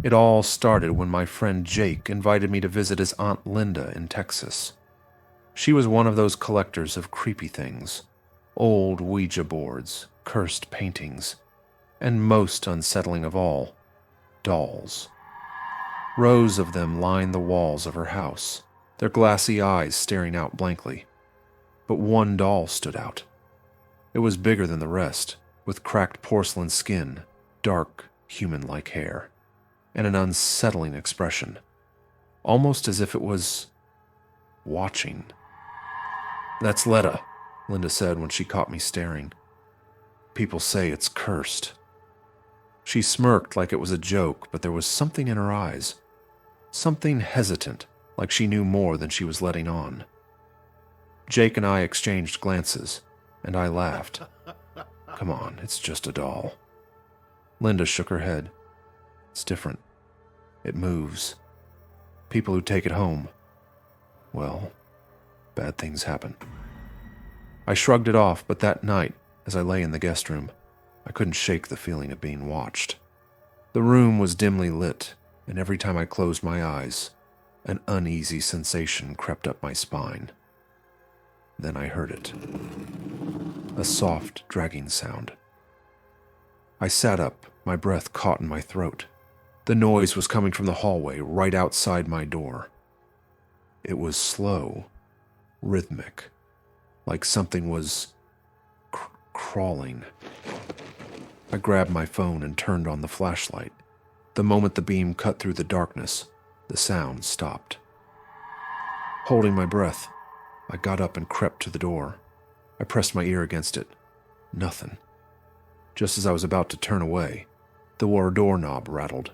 It all started when my friend Jake invited me to visit his Aunt Linda in Texas. She was one of those collectors of creepy things, old Ouija boards, cursed paintings, and most unsettling of all, dolls. Rows of them lined the walls of her house, their glassy eyes staring out blankly. But one doll stood out. It was bigger than the rest, with cracked porcelain skin, dark, human-like hair, and an unsettling expression, almost as if it was watching. "That's Letta," Linda said when she caught me staring. "People say it's cursed." She smirked like it was a joke, but there was something in her eyes. Something hesitant, like she knew more than she was letting on. Jake and I exchanged glances, and I laughed. "Come on, it's just a doll." Linda shook her head. "It's different. It moves. People who take it home, well, bad things happen." I shrugged it off, but that night, as I lay in the guest room, I couldn't shake the feeling of being watched. The room was dimly lit, and every time I closed my eyes, an uneasy sensation crept up my spine. Then I heard it. A soft, dragging sound. I sat up, my breath caught in my throat. The noise was coming from the hallway right outside my door. It was slow, rhythmic, like something was crawling. I grabbed my phone and turned on the flashlight. The moment the beam cut through the darkness, the sound stopped. Holding my breath, I got up and crept to the door. I pressed my ear against it. Nothing. Just as I was about to turn away, the doorknob rattled.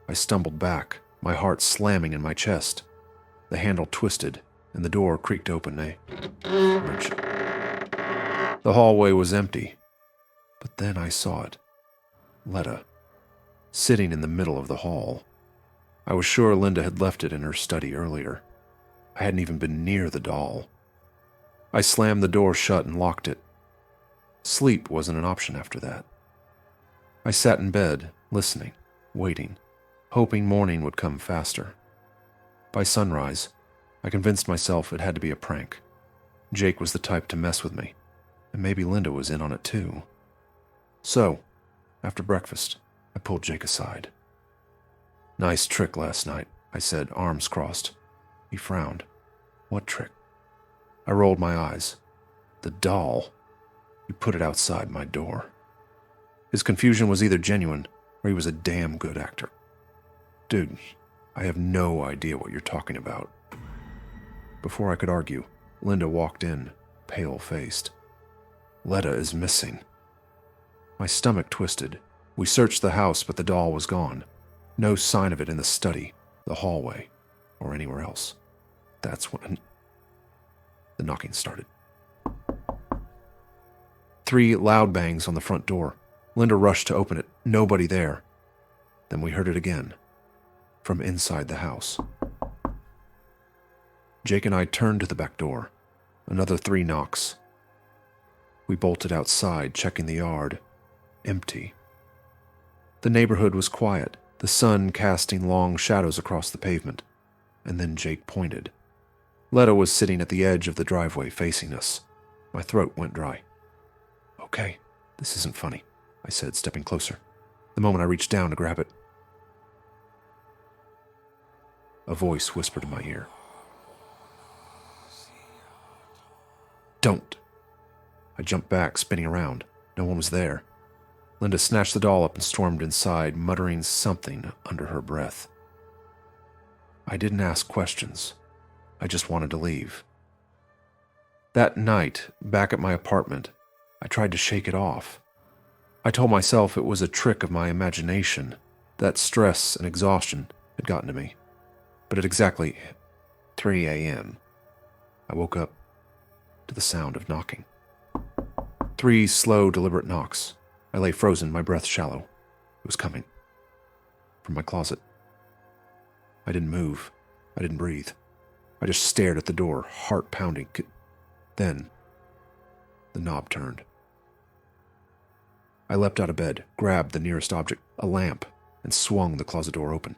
I stumbled back, my heart slamming in my chest. The handle twisted, and the door creaked open. The hallway was empty, but then I saw it. Letta, sitting in the middle of the hall. I was sure Linda had left it in her study earlier. I hadn't even been near the doll. I slammed the door shut and locked it. Sleep wasn't an option after that. I sat in bed, listening, waiting, hoping morning would come faster. By sunrise, I convinced myself it had to be a prank. Jake was the type to mess with me, and maybe Linda was in on it too. So, after breakfast, I pulled Jake aside. "Nice trick last night," I said, arms crossed. He frowned. "What trick?" I rolled my eyes. "The doll. You put it outside my door." His confusion was either genuine, or he was a damn good actor. "Dude, I have no idea what you're talking about." Before I could argue, Linda walked in, pale-faced. "Letta is missing." My stomach twisted. We searched the house, but the doll was gone. No sign of it in the study, the hallway, or anywhere else. That's when the knocking started. 3 loud bangs on the front door. Linda rushed to open it. Nobody there. Then we heard it again, from inside the house. Jake and I turned to the back door. Another 3 knocks. We bolted outside, checking the yard. Empty. The neighborhood was quiet, the sun casting long shadows across the pavement. And then Jake pointed. Letta was sitting at the edge of the driveway facing us. My throat went dry. "Okay, this isn't funny," I said, stepping closer. The moment I reached down to grab it, a voice whispered in my ear. "Don't." I jumped back, spinning around. No one was there. Linda snatched the doll up and stormed inside, muttering something under her breath. I didn't ask questions. I just wanted to leave. That night, back at my apartment, I tried to shake it off. I told myself it was a trick of my imagination, that stress and exhaustion had gotten to me. But at exactly 3 a.m., I woke up to the sound of knocking. 3 slow, deliberate knocks. I lay frozen, my breath shallow. It was coming. From my closet. I didn't move. I didn't breathe. I just stared at the door, heart pounding. Then, the knob turned. I leapt out of bed, grabbed the nearest object, a lamp. and swung the closet door open.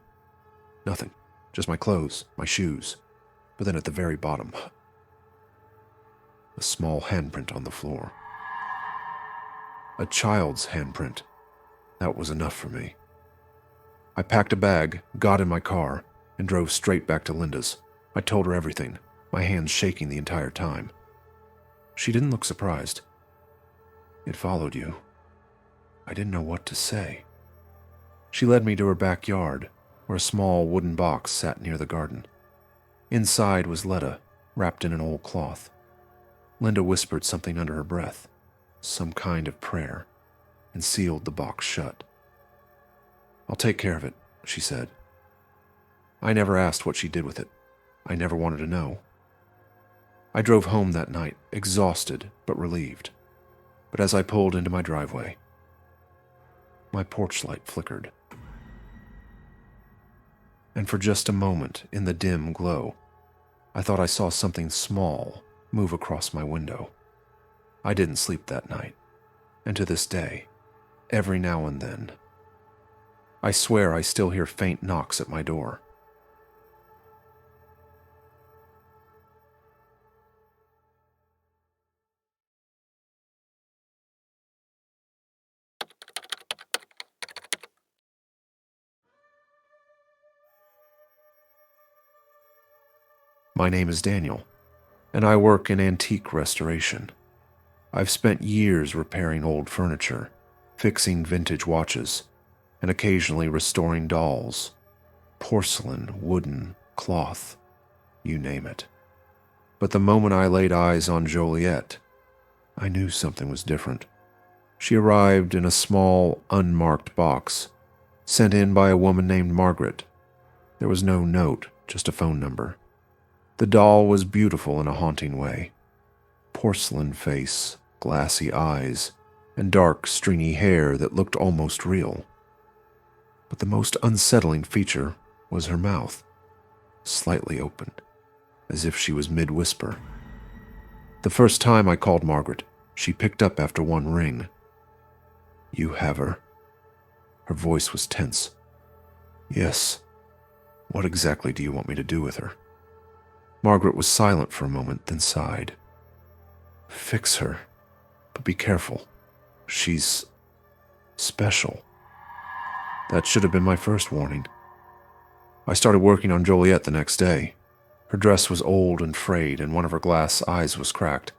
Nothing, just my clothes, my shoes. But then at the very bottom, a small handprint on the floor. A child's handprint. That was enough for me. I packed a bag, got in my car, and drove straight back to Linda's. I told her everything, my hands shaking the entire time. She didn't look surprised. "It followed you." I didn't know what to say. She led me to her backyard, where a small wooden box sat near the garden. Inside was Letta, wrapped in an old cloth. Linda whispered something under her breath, some kind of prayer, and sealed the box shut. "I'll take care of it," she said. I never asked what she did with it. I never wanted to know. I drove home that night, exhausted but relieved. But as I pulled into my driveway, my porch light flickered. And for just a moment, in the dim glow, I thought I saw something small move across my window. I didn't sleep that night, and to this day, every now and then, I swear I still hear faint knocks at my door. My name is Daniel, and I work in antique restoration. I've spent years repairing old furniture, fixing vintage watches, and occasionally restoring dolls, porcelain, wooden, cloth, you name it. But the moment I laid eyes on Joliet, I knew something was different. She arrived in a small, unmarked box, sent in by a woman named Margaret. There was no note, just a phone number. The doll was beautiful in a haunting way. Porcelain face, glassy eyes, and dark, stringy hair that looked almost real. But the most unsettling feature was her mouth, slightly open, as if she was mid-whisper. The first time I called Margaret, she picked up after one ring. "You have her." Her voice was tense. "Yes. What exactly do you want me to do with her?" Margaret was silent for a moment, then sighed. "Fix her, but be careful. She's special." That should have been my first warning. I started working on Joliet the next day. Her dress was old and frayed, and one of her glass eyes was cracked,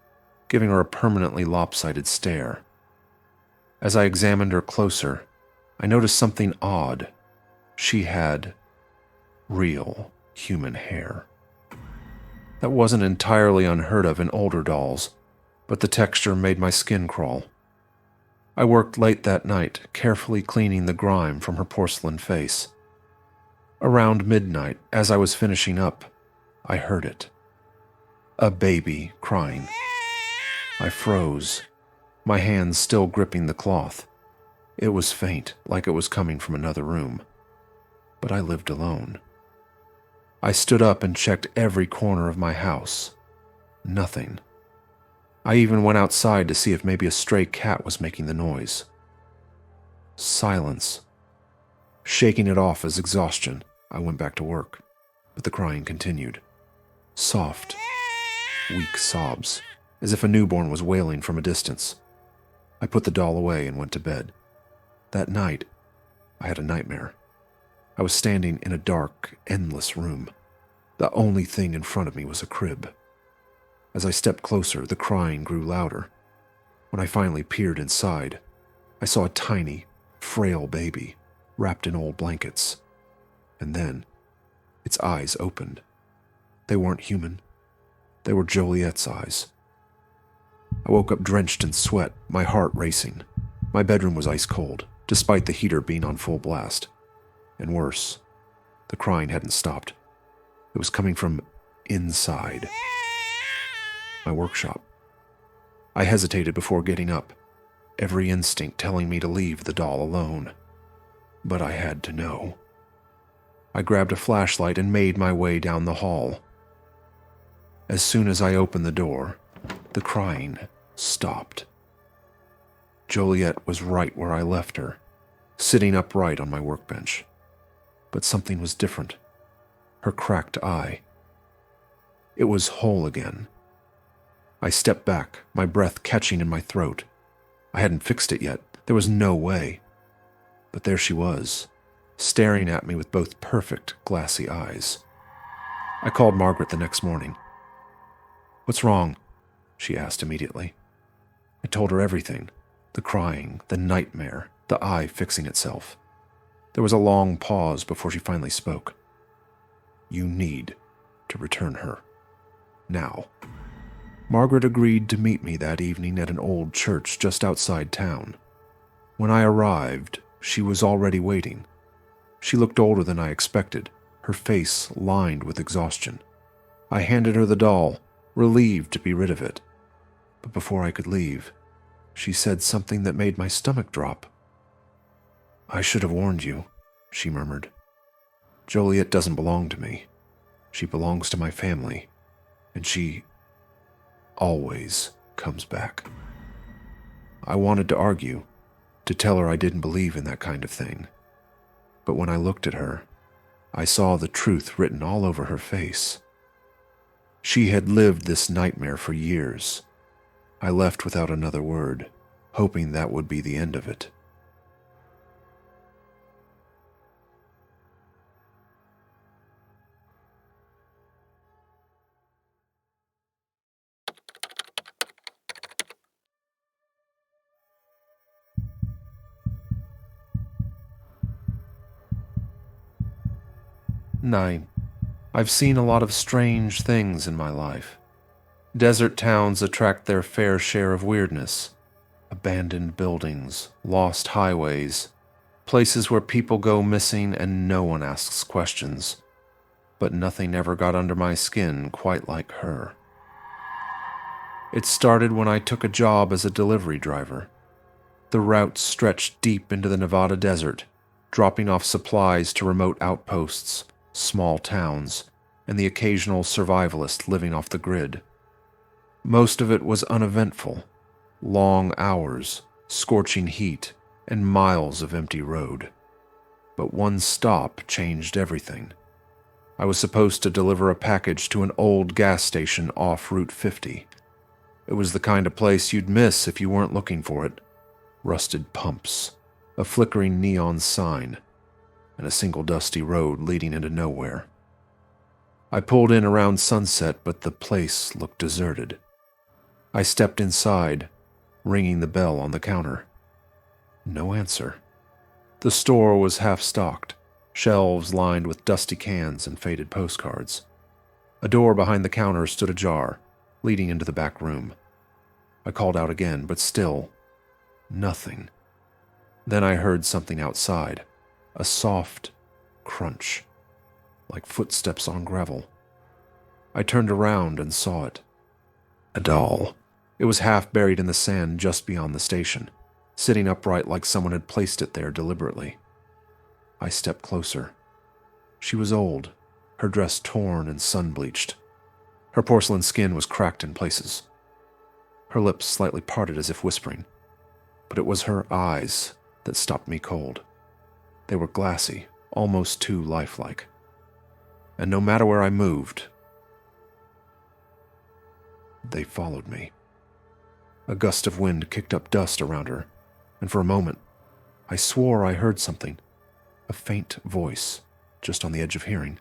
giving her a permanently lopsided stare. As I examined her closer, I noticed something odd. She had real human hair. That wasn't entirely unheard of in older dolls, but the texture made my skin crawl. I worked late that night, carefully cleaning the grime from her porcelain face. Around midnight, as I was finishing up, I heard it. A baby crying. I froze, my hands still gripping the cloth. It was faint, like it was coming from another room. But I lived alone. I stood up and checked every corner of my house. Nothing. I even went outside to see if maybe a stray cat was making the noise. Silence. Shaking it off as exhaustion, I went back to work, but the crying continued. Soft, weak sobs, as if a newborn was wailing from a distance. I put the doll away and went to bed. That night, I had a nightmare. I was standing in a dark, endless room. The only thing in front of me was a crib. As I stepped closer, the crying grew louder. When I finally peered inside, I saw a tiny, frail baby wrapped in old blankets. And then, its eyes opened. They weren't human. They were Joliet's eyes. I woke up drenched in sweat, my heart racing. My bedroom was ice cold, despite the heater being on full blast. And worse, the crying hadn't stopped. It was coming from inside my workshop. I hesitated before getting up, every instinct telling me to leave the doll alone. But I had to know. I grabbed a flashlight and made my way down the hall. As soon as I opened the door, the crying stopped. Joliet was right where I left her, sitting upright on my workbench. But something was different. Her cracked eye. It was whole again. I stepped back, my breath catching in my throat. I hadn't fixed it yet. There was no way. But there she was, staring at me with both perfect, glassy eyes. I called Margaret the next morning. "What's wrong?" she asked immediately. I told her everything. The crying, the nightmare, the eye fixing itself. There was a long pause before she finally spoke. "You need to return her. Now." Margaret agreed to meet me that evening at an old church just outside town. When I arrived, she was already waiting. She looked older than I expected, her face lined with exhaustion. I handed her the doll, relieved to be rid of it. But before I could leave, she said something that made my stomach drop. "I should have warned you," she murmured. "Joliet doesn't belong to me. She belongs to my family, and she always comes back." I wanted to argue, to tell her I didn't believe in that kind of thing. But when I looked at her, I saw the truth written all over her face. She had lived this nightmare for years. I left without another word, hoping that would be the end of it. Nine. I've seen a lot of strange things in my life. Desert towns attract their fair share of weirdness. Abandoned buildings, lost highways, places where people go missing and no one asks questions. But nothing ever got under my skin quite like her. It started when I took a job as a delivery driver. The route stretched deep into the Nevada desert, dropping off supplies to remote outposts, small towns, and the occasional survivalist living off the grid. Most of it was uneventful. Long hours, scorching heat, and miles of empty road. But one stop changed everything. I was supposed to deliver a package to an old gas station off Route 50. It was the kind of place you'd miss if you weren't looking for it. Rusted pumps, a flickering neon sign, and a single dusty road leading into nowhere. I pulled in around sunset, but the place looked deserted. I stepped inside, ringing the bell on the counter. No answer. The store was half-stocked, shelves lined with dusty cans and faded postcards. A door behind the counter stood ajar, leading into the back room. I called out again, but still, nothing. Then I heard something outside, a soft crunch, like footsteps on gravel. I turned around and saw it. A doll. It was half buried in the sand just beyond the station, sitting upright like someone had placed it there deliberately. I stepped closer. She was old, her dress torn and sun-bleached. Her porcelain skin was cracked in places. Her lips slightly parted as if whispering, but it was her eyes that stopped me cold. They were glassy, almost too lifelike. And no matter where I moved, they followed me. A gust of wind kicked up dust around her, and for a moment, I swore I heard something. A faint voice, just on the edge of hearing.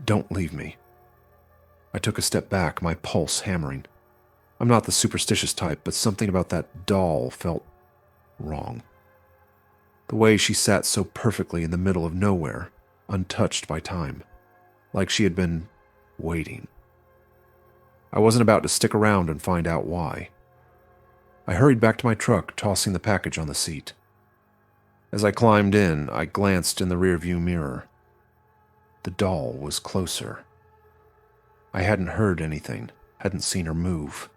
"Don't leave me." I took a step back, my pulse hammering. I'm not the superstitious type, but something about that doll felt wrong. The way she sat so perfectly in the middle of nowhere, untouched by time, like she had been waiting. I wasn't about to stick around and find out why. I hurried back to my truck, tossing the package on the seat. As I climbed in, I glanced in the rearview mirror. The doll was closer. I hadn't heard anything, hadn't seen her move,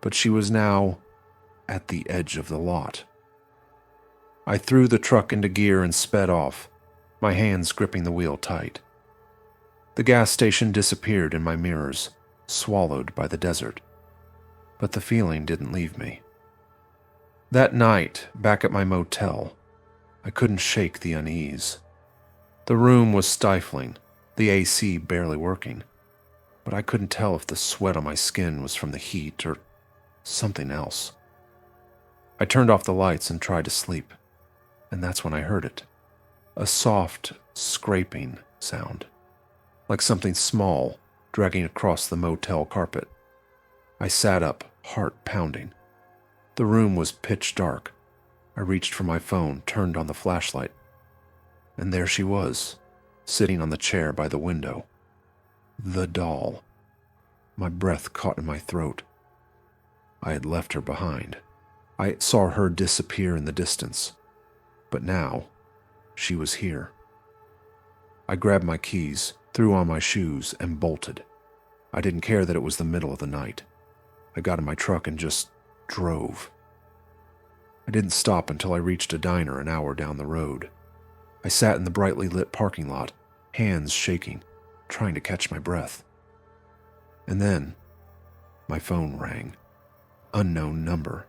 but she was now at the edge of the lot. I threw the truck into gear and sped off, my hands gripping the wheel tight. The gas station disappeared in my mirrors, swallowed by the desert. But the feeling didn't leave me. That night, back at my motel, I couldn't shake the unease. The room was stifling, the AC barely working, but I couldn't tell if the sweat on my skin was from the heat or something else. I turned off the lights and tried to sleep, and that's when I heard it. A soft, scraping sound, like something small dragging across the motel carpet. I sat up, heart pounding. The room was pitch dark. I reached for my phone, turned on the flashlight, and there she was, sitting on the chair by the window. The doll. My breath caught in my throat. I had left her behind. I saw her disappear in the distance, but now she was here. I grabbed my keys, threw on my shoes, and bolted. I didn't care that it was the middle of the night. I got in my truck and just drove. I didn't stop until I reached a diner an hour down the road. I sat in the brightly lit parking lot, hands shaking, trying to catch my breath. And then, my phone rang. Unknown number.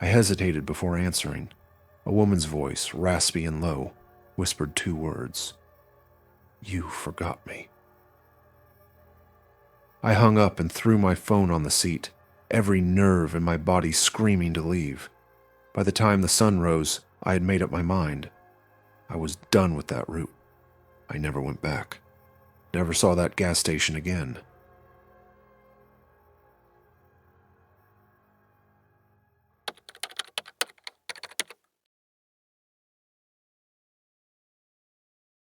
I hesitated before answering. A woman's voice, raspy and low, whispered 2 words. "You forgot me." I hung up and threw my phone on the seat, every nerve in my body screaming to leave. By the time the sun rose, I had made up my mind. I was done with that route. I never went back. Never saw that gas station again.